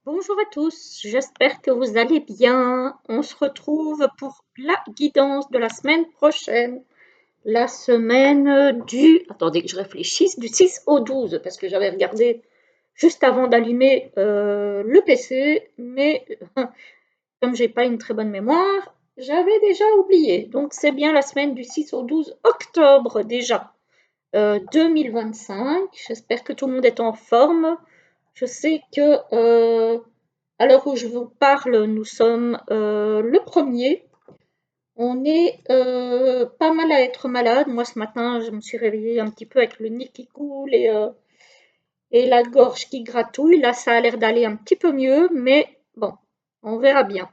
Bonjour à tous, j'espère que vous allez bien. On se retrouve pour la guidance de la semaine prochaine. La semaine attendez que je réfléchisse, du 6 au 12, parce que j'avais regardé juste avant d'allumer le PC, mais comme j'ai pas une très bonne mémoire, j'avais déjà oublié. Donc c'est bien la semaine du 6 au 12 octobre déjà 2025. J'espère que tout le monde est en forme. Je sais que à l'heure où je vous parle, nous sommes le premier. On est pas mal à être malade. Moi, ce matin, je me suis réveillée un petit peu avec le nez qui coule et la gorge qui gratouille. Là, ça a l'air d'aller un petit peu mieux, mais bon, on verra bien.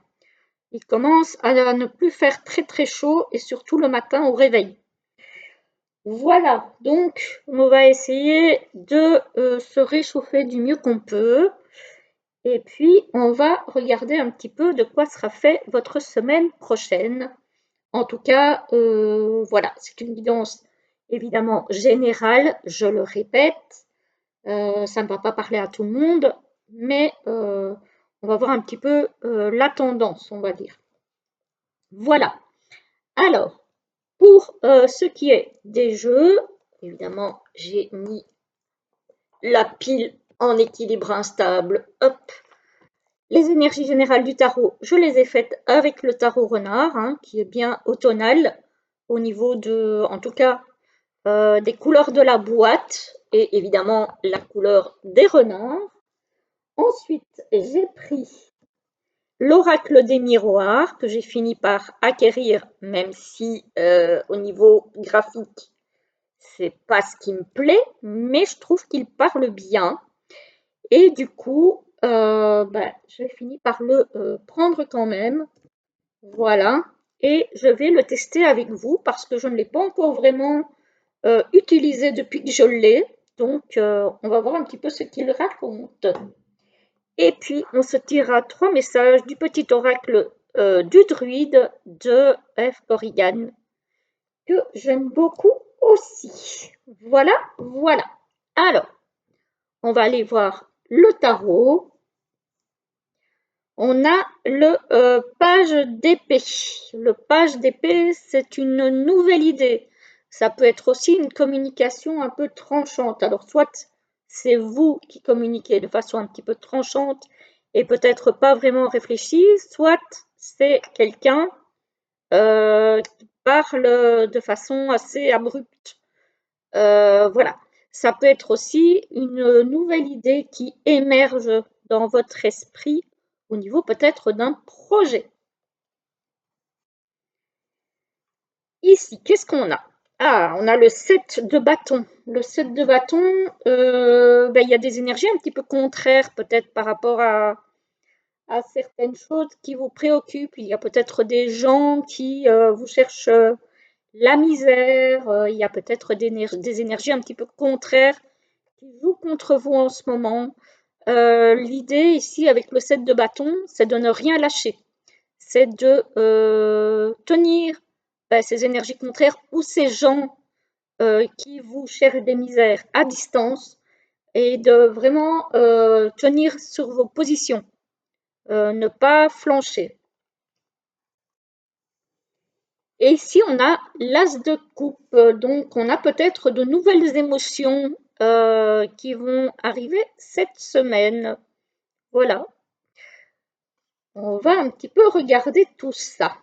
Il commence à ne plus faire très très chaud et surtout le matin au réveil. Voilà, donc on va essayer de se réchauffer du mieux qu'on peut. Et puis, on va regarder un petit peu de quoi sera fait votre semaine prochaine. En tout cas, voilà, c'est une guidance évidemment générale, je le répète. Ça ne va pas parler à tout le monde, mais on va voir un petit peu la tendance, on va dire. Voilà. Alors, pour ce qui est des jeux, évidemment, j'ai mis la pile en équilibre instable. Hop, les énergies générales du tarot, je les ai faites avec le tarot renard, hein, qui est bien automnal au niveau de, en tout cas, des couleurs de la boîte et évidemment la couleur des renards. Ensuite, j'ai pris l'oracle des miroirs que j'ai fini par acquérir, même si au niveau graphique, c'est pas ce qui me plaît, mais je trouve qu'il parle bien. Et du coup, j'ai fini par le prendre quand même. Voilà. Et je vais le tester avec vous parce que je ne l'ai pas encore vraiment utilisé depuis que je l'ai. Donc, on va voir un petit peu ce qu'il raconte. Et puis, on se tirera 3 messages du petit oracle du druide de F. Corrigan, que j'aime beaucoup aussi. Voilà, voilà. Alors, on va aller voir le tarot. On a le page d'épée. Le page d'épée, c'est une nouvelle idée. Ça peut être aussi une communication un peu tranchante. Alors, soit c'est vous qui communiquez de façon un petit peu tranchante et peut-être pas vraiment réfléchie, soit c'est quelqu'un qui parle de façon assez abrupte. Voilà. Ça peut être aussi une nouvelle idée qui émerge dans votre esprit au niveau peut-être d'un projet. Ici, qu'est-ce qu'on a? Ah, on a le 7 de bâton. Le 7 de bâton, il y a des énergies un petit peu contraires peut-être par rapport à certaines choses qui vous préoccupent. Il y a peut-être des gens qui vous cherchent la misère. Il y a peut-être des énergies un petit peu contraires qui jouent contre vous en ce moment. L'idée ici avec le 7 de bâton, c'est de ne rien lâcher. C'est de tenir ces énergies contraires ou ces gens qui vous cherchent des misères à distance et de vraiment tenir sur vos positions, ne pas flancher. Et ici, on a l'as de coupe, donc on a peut-être de nouvelles émotions qui vont arriver cette semaine. Voilà, on va un petit peu regarder tout ça.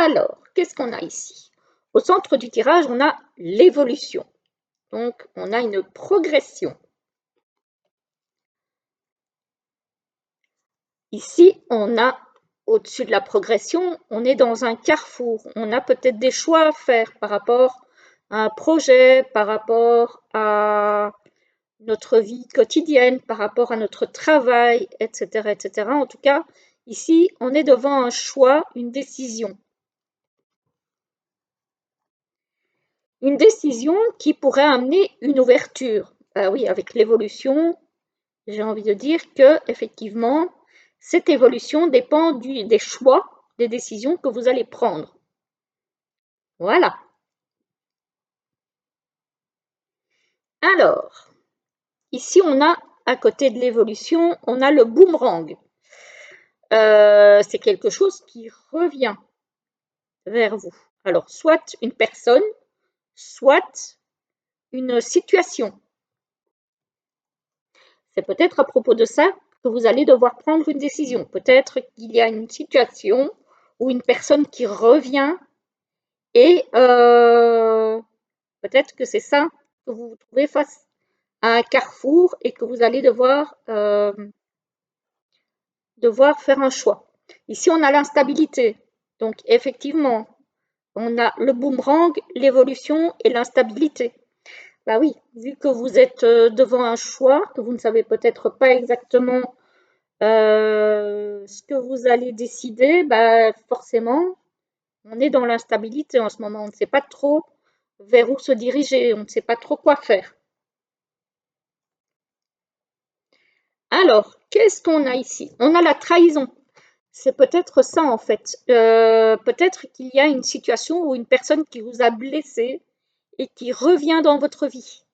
Alors, qu'est-ce qu'on a ici? Au centre du tirage, on a l'évolution. Donc, on a une progression. Ici, on a, au-dessus de la progression, on est dans un carrefour. On a peut-être des choix à faire par rapport à un projet, par rapport à notre vie quotidienne, par rapport à notre travail, etc., etc. En tout cas, ici, on est devant un choix, une décision. Une décision qui pourrait amener une ouverture. Oui, avec l'évolution, j'ai envie de dire que effectivement, cette évolution dépend des choix, des décisions que vous allez prendre. Voilà. Alors, ici on a à côté de l'évolution, on a le boomerang. C'est quelque chose qui revient vers vous. Alors, soit une personne, soit une situation. C'est peut-être à propos de ça que vous allez devoir prendre une décision. Peut-être qu'il y a une situation ou une personne qui revient et peut-être que c'est ça que vous vous trouvez face à un carrefour et que vous allez devoir faire un choix. Ici, on a l'instabilité. Donc, effectivement, on a le boomerang, l'évolution et l'instabilité. Bah oui, vu que vous êtes devant un choix, que vous ne savez peut-être pas exactement ce que vous allez décider, bah forcément, on est dans l'instabilité en ce moment. On ne sait pas trop vers où se diriger, on ne sait pas trop quoi faire. Alors, qu'est-ce qu'on a ici? On a la trahison. C'est peut-être ça en fait. Peut-être qu'il y a une situation ou une personne qui vous a blessé et qui revient dans votre vie.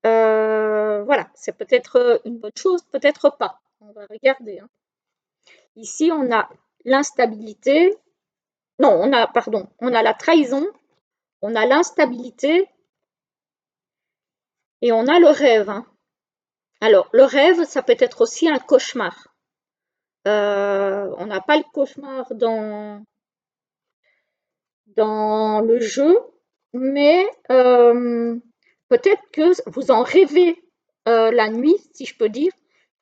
Voilà, c'est peut-être une bonne chose, peut-être pas. On va regarder. Hein. Ici, on a l'instabilité. Non, on a la trahison, on a l'instabilité et on a le rêve. Hein. Alors, le rêve, ça peut être aussi un cauchemar. On n'a pas le cauchemar dans le jeu, mais peut-être que vous en rêvez la nuit, si je peux dire,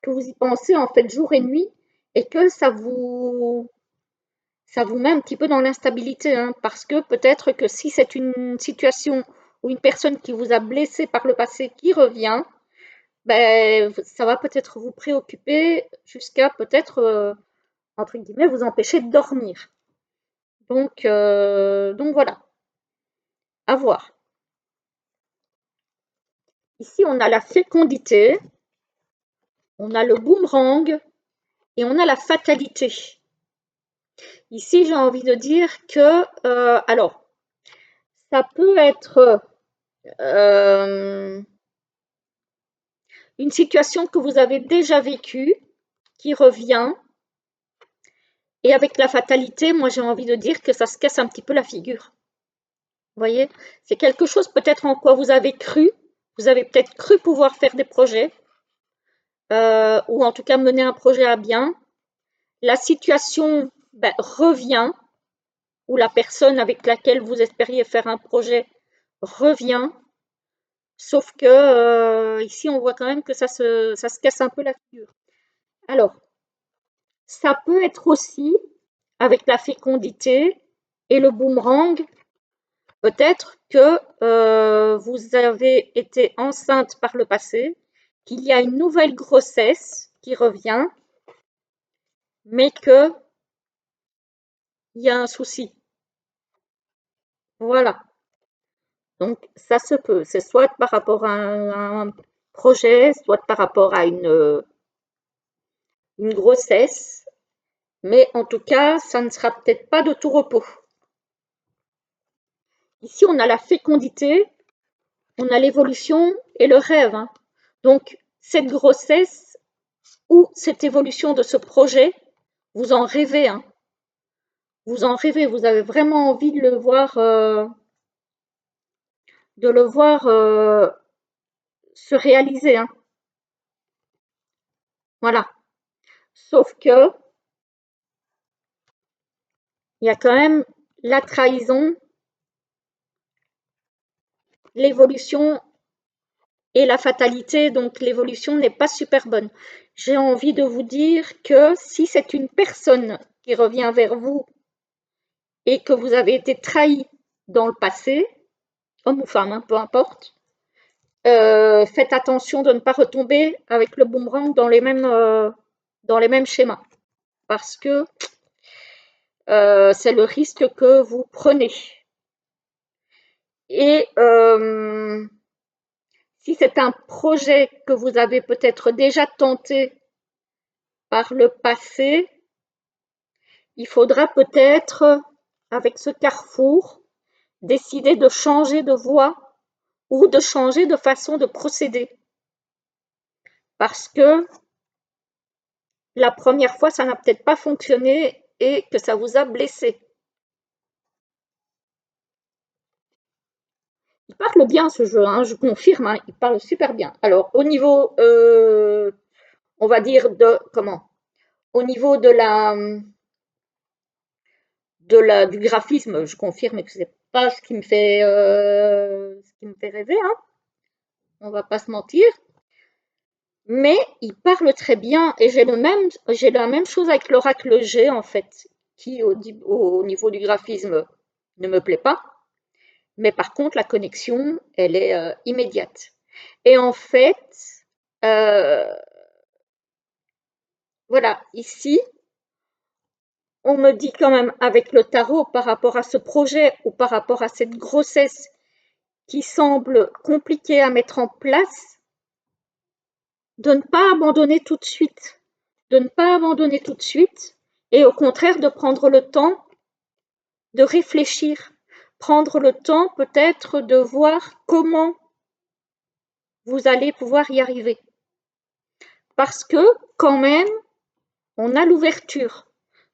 que vous y pensez en fait jour et nuit, et que ça vous met un petit peu dans l'instabilité, hein, parce que peut-être que si c'est une situation ou une personne qui vous a blessé par le passé qui revient, ben, ça va peut-être vous préoccuper jusqu'à peut-être, entre guillemets, vous empêcher de dormir. Donc voilà, à voir. Ici, on a la fécondité, on a le boomerang et on a la fatalité. Ici, j'ai envie de dire que, alors, ça peut être une situation que vous avez déjà vécue, qui revient, et avec la fatalité, moi j'ai envie de dire que ça se casse un petit peu la figure. Vous voyez, c'est quelque chose peut-être en quoi vous avez cru, vous avez peut-être cru pouvoir faire des projets, ou en tout cas mener un projet à bien. La situation revient, ou la personne avec laquelle vous espériez faire un projet revient, sauf que ici on voit quand même que ça se casse un peu la figure. Alors, ça peut être aussi avec la fécondité et le boomerang, peut-être que vous avez été enceinte par le passé, qu'il y a une nouvelle grossesse qui revient, mais qu'il y a un souci. Voilà. Donc, ça se peut. C'est soit par rapport à un projet, soit par rapport à une grossesse, mais en tout cas, ça ne sera peut-être pas de tout repos. Ici, on a la fécondité, on a l'évolution et le rêve. Hein. Donc, cette grossesse ou cette évolution de ce projet, vous en rêvez. Hein. Vous en rêvez, vous avez vraiment envie de le voir, se réaliser. Hein. Voilà. Sauf que il y a quand même la trahison, l'évolution et la fatalité, donc l'évolution n'est pas super bonne. J'ai envie de vous dire que si c'est une personne qui revient vers vous et que vous avez été trahi dans le passé, homme ou femme, hein, peu importe, faites attention de ne pas retomber avec le boomerang dans les mêmes schémas. Parce que c'est le risque que vous prenez. Et si c'est un projet que vous avez peut-être déjà tenté par le passé, il faudra peut-être, avec ce carrefour, décider de changer de voie ou de changer de façon de procéder. parce que la première fois, ça n'a peut-être pas fonctionné et que ça vous a blessé. Il parle bien ce jeu, hein, je confirme, hein, il parle super bien. Alors, au niveau, on va dire de comment? Au niveau du graphisme, je confirme que c'est pas ce qui me fait rêver, hein, on va pas se mentir. Mais il parle très bien et j'ai la même chose avec l'Oracle G en fait, qui au niveau du graphisme ne me plaît pas. Mais par contre, la connexion, elle est immédiate. Et en fait, euh, voilà, ici, on me dit quand même avec le tarot par rapport à ce projet ou par rapport à cette grossesse qui semble compliquée à mettre en place, de ne pas abandonner tout de suite, de ne pas abandonner tout de suite et au contraire de prendre le temps de réfléchir, prendre le temps peut-être de voir comment vous allez pouvoir y arriver. Parce que quand même, on a l'ouverture.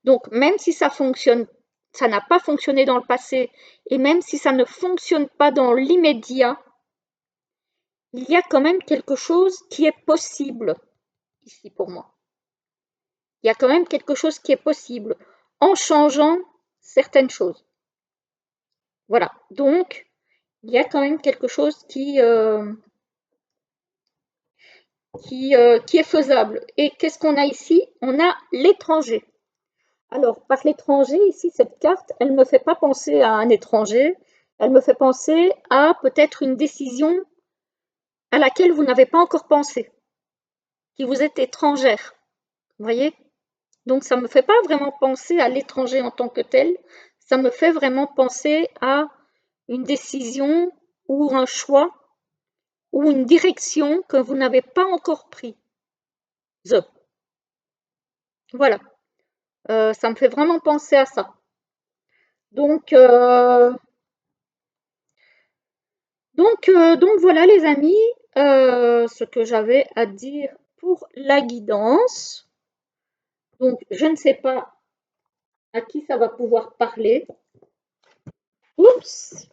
Donc même si ça fonctionne, ça n'a pas fonctionné dans le passé, et même si ça ne fonctionne pas dans l'immédiat, il y a quand même quelque chose qui est possible ici pour moi. Il y a quand même quelque chose qui est possible en changeant certaines choses. Voilà, donc il y a quand même quelque chose qui est faisable. Et qu'est-ce qu'on a ici? On a l'étranger. Alors, par l'étranger, ici, cette carte, elle ne me fait pas penser à un étranger, elle me fait penser à peut-être une décision à laquelle vous n'avez pas encore pensé, qui vous est étrangère. Vous voyez? Donc, ça ne me fait pas vraiment penser à l'étranger en tant que tel, ça me fait vraiment penser à une décision ou un choix ou une direction que vous n'avez pas encore prise. Voilà, ça me fait vraiment penser à ça. Donc, donc voilà les amis, ce que j'avais à dire pour la guidance. Donc je ne sais pas à qui ça va pouvoir parler. Oups!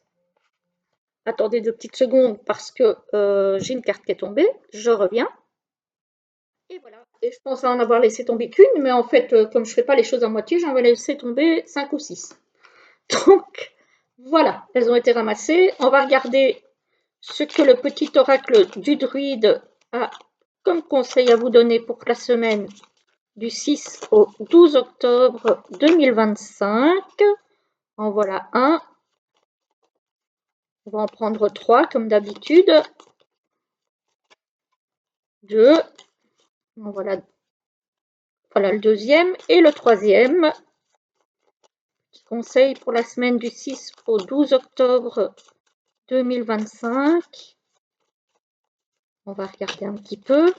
Attendez 2 petites secondes parce que j'ai une carte qui est tombée. Je reviens. Et voilà. Et je pense en avoir laissé tomber qu'une, mais en fait, comme je ne fais pas les choses à moitié, j'en vais laisser tomber 5 ou 6. Donc voilà, elles ont été ramassées. On va regarder ce que le petit oracle du druide a comme conseil à vous donner pour la semaine du 6 au 12 octobre 2025. En voilà un. On va en prendre 3 comme d'habitude. 2. Voilà, voilà le deuxième. Et le troisième. Conseil pour la semaine du 6 au 12 octobre 2025. On va regarder un petit peu.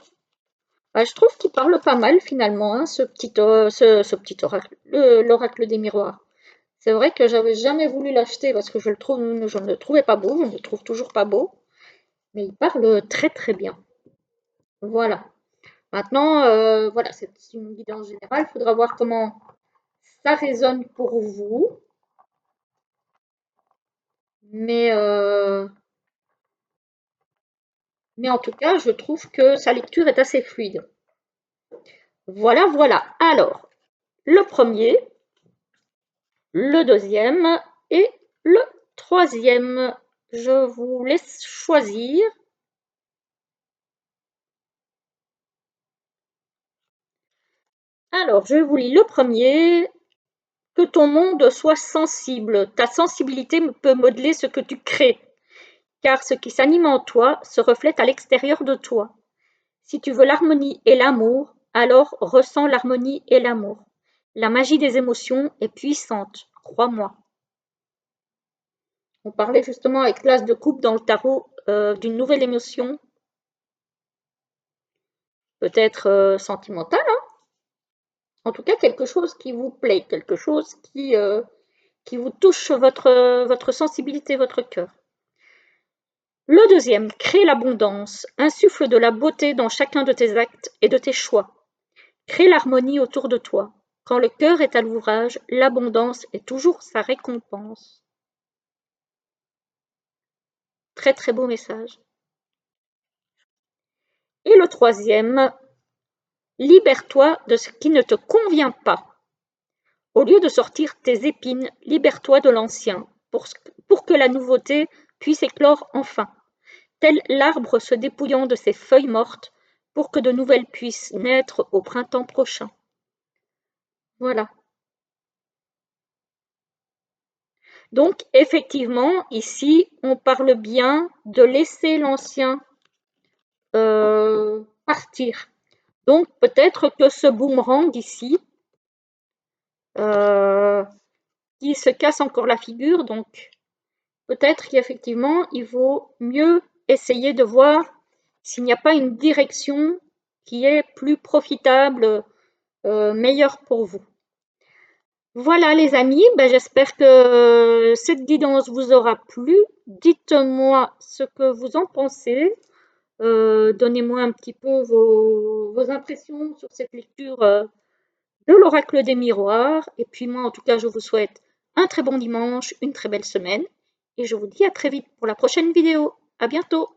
Je trouve qu'il parle pas mal finalement, hein, ce petit oracle, l'oracle des miroirs. C'est vrai que j'avais jamais voulu l'acheter parce que je ne le trouvais pas beau, je ne le trouve toujours pas beau, mais il parle très très bien. Voilà. Maintenant, voilà, c'est une guidance générale. Il faudra voir comment ça résonne pour vous. Mais, mais en tout cas, je trouve que sa lecture est assez fluide. Voilà, voilà. Alors, le premier, le deuxième et le troisième. Je vous laisse choisir. Alors, je vous lis le premier. Que ton monde soit sensible. Ta sensibilité peut modeler ce que tu crées, car ce qui s'anime en toi se reflète à l'extérieur de toi. Si tu veux l'harmonie et l'amour, alors ressens l'harmonie et l'amour. La magie des émotions est puissante, crois-moi. On parlait justement avec l'as de coupe dans le tarot d'une nouvelle émotion, peut-être sentimentale, hein, en tout cas quelque chose qui vous plaît, quelque chose qui vous touche votre sensibilité, votre cœur. Le deuxième, crée l'abondance, insuffle de la beauté dans chacun de tes actes et de tes choix. Crée l'harmonie autour de toi. Quand le cœur est à l'ouvrage, l'abondance est toujours sa récompense. Très très beau message. Et le troisième, libère-toi de ce qui ne te convient pas. Au lieu de sortir tes épines, libère-toi de l'ancien, pour que la nouveauté puisse éclore enfin, tel l'arbre se dépouillant de ses feuilles mortes, pour que de nouvelles puissent naître au printemps prochain. Voilà. Donc, effectivement, ici, on parle bien de laisser l'ancien partir. Donc, peut-être que ce boomerang ici, qui se casse encore la figure, donc peut-être qu'effectivement, il vaut mieux essayer de voir s'il n'y a pas une direction qui est plus profitable, meilleure pour vous. Voilà les amis, ben, j'espère que cette guidance vous aura plu. Dites-moi ce que vous en pensez. Donnez-moi un petit peu vos impressions sur cette lecture de l'oracle des miroirs. Et puis moi, en tout cas, je vous souhaite un très bon dimanche, une très belle semaine. Et je vous dis à très vite pour la prochaine vidéo. À bientôt!